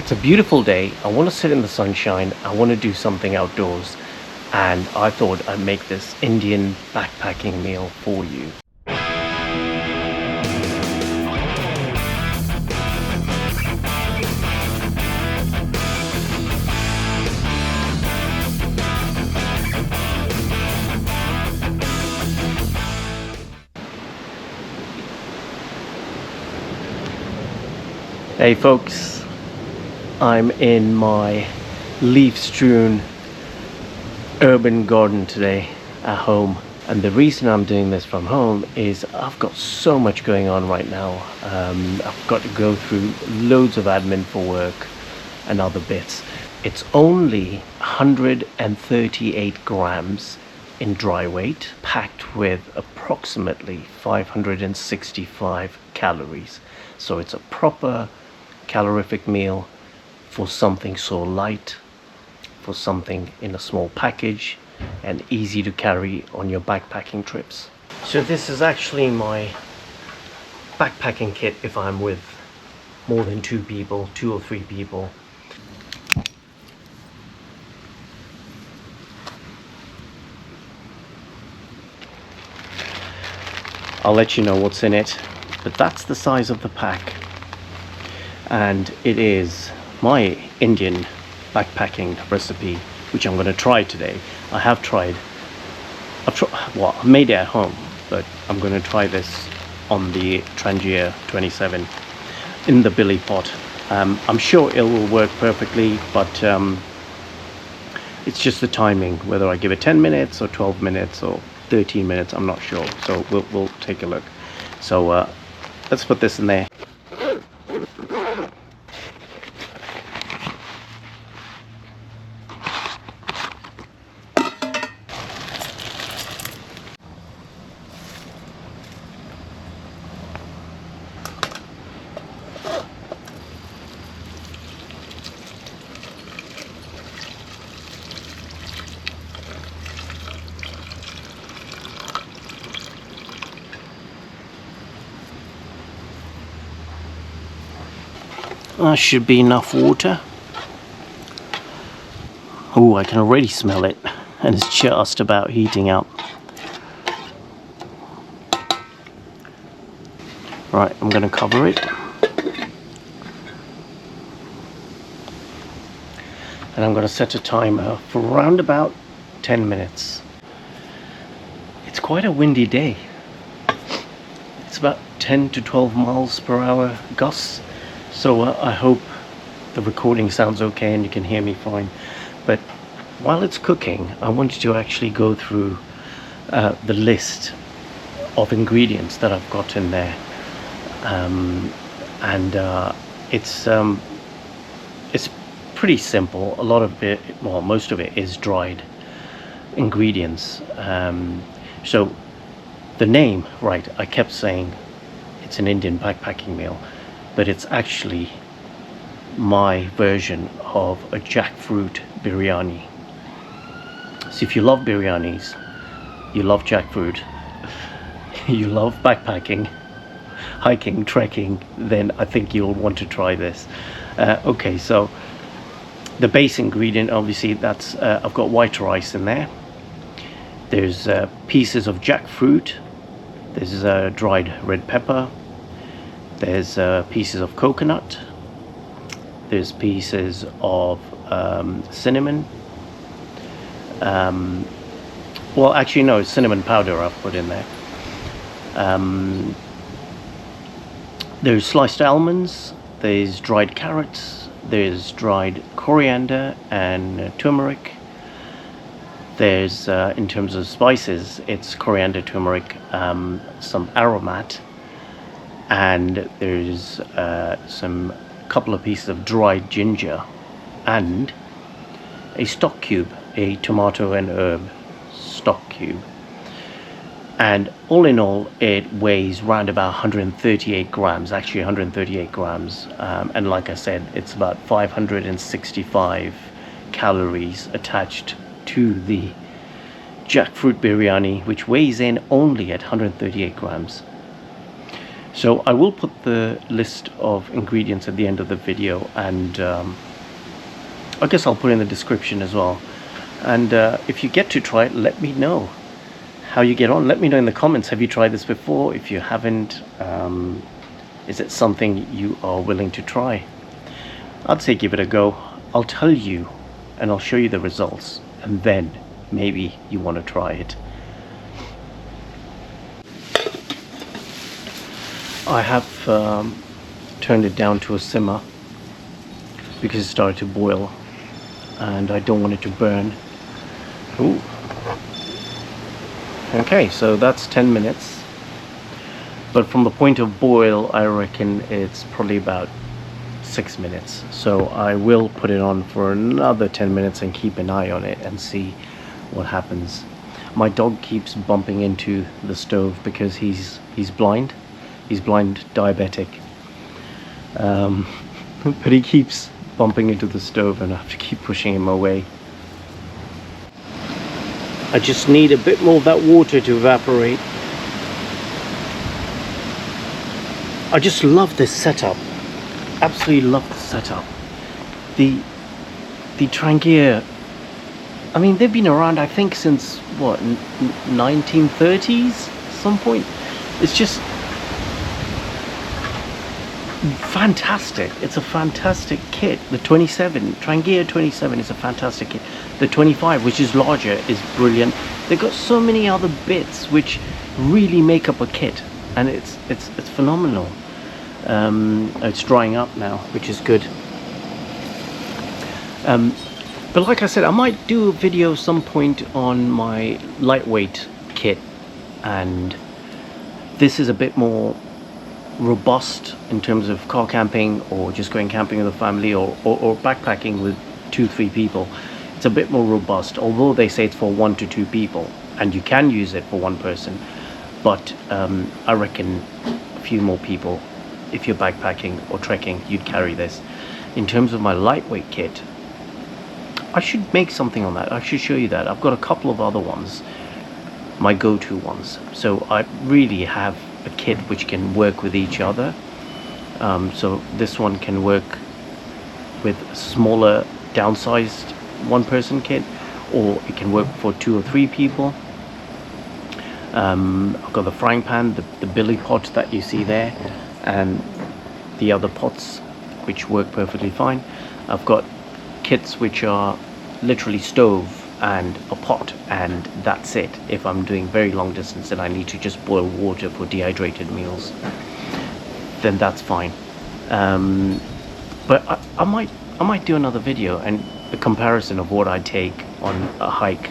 It's a beautiful day. I want to sit in the sunshine. I want to do something outdoors. And I thought I'd make this Indian backpacking meal for you. Hey folks, I'm in my leaf-strewn urban garden today at home, and the reason I'm doing this from home is I've got so much going on right now. I've got to go through loads of admin for work and other bits. It's only 138 grams in dry weight, packed with approximately 565 calories. So it's a proper calorific meal for something so light, for something in a small package and easy to carry on your backpacking trips. So this is actually my backpacking kit if I'm with more than two or three people. I'll let you know what's in it, but that's the size of the pack. And it is my Indian backpacking recipe, which I'm going to try today. I made it at home, but I'm going to try this on the Trangia 27 in the billy pot. I'm sure it will work perfectly, but it's just the timing, whether I give it 10 minutes or 12 minutes or 13 minutes, I'm not sure. So we'll take a look. So let's put this in there. That should be enough water. Oh, I can already smell it, and it's just about heating up. Right, I'm going to cover it. And I'm going to set a timer for around about 10 minutes. It's quite a windy day. It's about 10 to 12 miles per hour gusts. So I hope the recording sounds okay and you can hear me fine. But while it's cooking, I want you to actually go through the list of ingredients that I've got in there. It's pretty simple. A lot of it, well, most of it is dried ingredients. So the name, right, I kept saying it's an Indian backpacking meal, but it's actually my version of a jackfruit biryani. So if you love biryanis, you love jackfruit, you love backpacking, hiking, trekking, then I think you'll want to try this. Okay, so the base ingredient, obviously, that's I've got white rice in there. There's pieces of jackfruit. There's dried red pepper. There's pieces of coconut. There's pieces of cinnamon. Well, actually, no, it's cinnamon powder I've put in there. There's sliced almonds. There's dried carrots. There's dried coriander and turmeric. There's, in terms of spices, it's coriander, turmeric, some aromat. And there's some couple of pieces of dried ginger and a stock cube, a tomato and herb stock cube. And all in all, it weighs around about 138 grams, actually 138 grams. And like I said, it's about 565 calories attached to the jackfruit biryani, which weighs in only at 138 grams. So I will put the list of ingredients at the end of the video, and I guess I'll put in the description as well. And if you get to try it, let me know how you get on. Let me know in the comments, have you tried this before? If you haven't, is it something you are willing to try? I'd say give it a go. I'll tell you and I'll show you the results, and then maybe you want to try it. I have turned it down to a simmer because it started to boil and I don't want it to burn. Ooh. Okay, so that's 10 minutes. But from the point of boil, I reckon it's probably about 6 minutes. So I will put it on for another 10 minutes and keep an eye on it and see what happens. My dog keeps bumping into the stove because he's blind. He's blind diabetic. But he keeps bumping into the stove and I have to keep pushing him away. I just need a bit more of that water to evaporate. I just love this setup. Absolutely love the setup. The Trangia, I mean, they've been around, I think, since what, 1930s, some point. It's just fantastic. It's a fantastic kit. The 27 Trangia 27 is a fantastic kit. The 25, which is larger, is brilliant. They've got so many other bits which really make up a kit, and it's phenomenal. It's drying up now, which is good. But like I said, I might do a video some point on my lightweight kit, and this is a bit more robust in terms of car camping or just going camping with a family, or backpacking with 2-3 people. It's a bit more robust, although they say it's for 1 to 2 people and you can use it for 1 person, but I reckon a few more people, if you're backpacking or trekking, you'd carry this. In terms of my lightweight kit, I should make something on that. I should show you that. I've got a couple of other ones, my go-to ones. So I really have a kit which can work with each other. So this one can work with smaller, downsized 1-person kit, or it can work for 2 or 3 people. I've got the frying pan, the billy pot that you see there, and the other pots which work perfectly fine. I've got kits which are literally stove and a pot, and that's it. If I'm doing very long distance and I need to just boil water for dehydrated meals, then that's fine. But I might do another video and a comparison of what I take on a hike,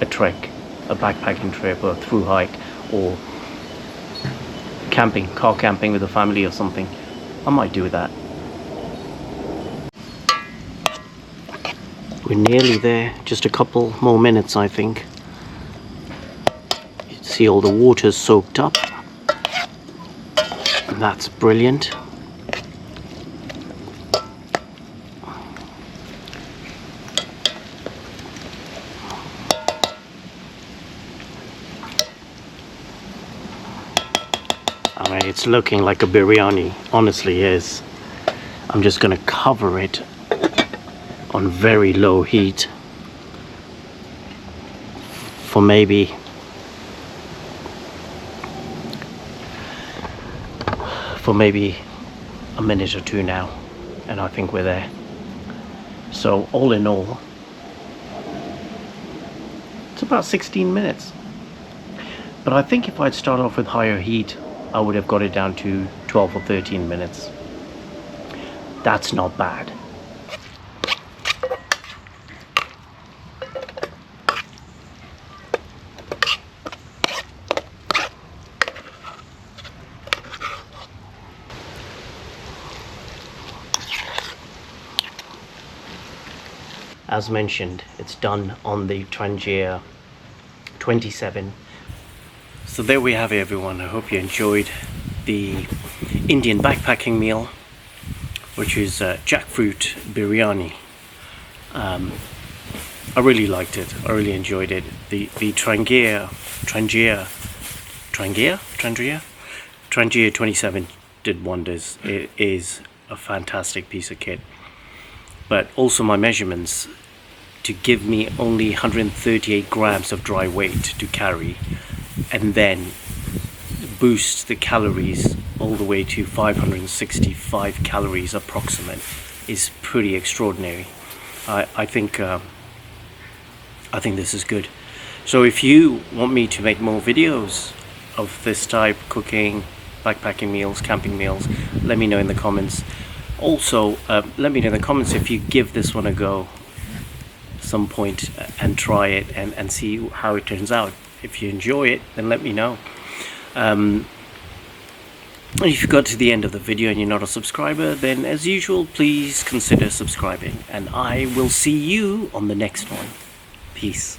a trek, a backpacking trip, or a through hike, or camping, car camping with a family or something. I might do that. We're nearly there, just a couple more minutes, I think. You see all the water's soaked up. And that's brilliant. I mean, it's looking like a biryani, honestly is. I'm just gonna cover it on very low heat for maybe a minute or 2 now, and I think we're there. So all in all, it's about 16 minutes. But I think if I'd started off with higher heat, I would have got it down to 12 or 13 minutes. That's not bad. As mentioned, it's done on the Trangia 27. So there we have it, everyone. I hope you enjoyed the Indian backpacking meal, which is jackfruit biryani. I really liked it. I really enjoyed Trangia 27 did wonders. It is a fantastic piece of kit. But also my measurements to give me only 138 grams of dry weight to carry, and then boost the calories all the way to 565 calories approximate is pretty extraordinary. I think this is good. So if you want me to make more videos of this type, cooking, backpacking meals, camping meals, let me know in the comments. Also, let me know in the comments if you give this one a go some point and try it and see how it turns out. If you enjoy it, then let me know. If you got to the end of the video and you're not a subscriber, then as usual, please consider subscribing, and I will see you on the next one. Peace.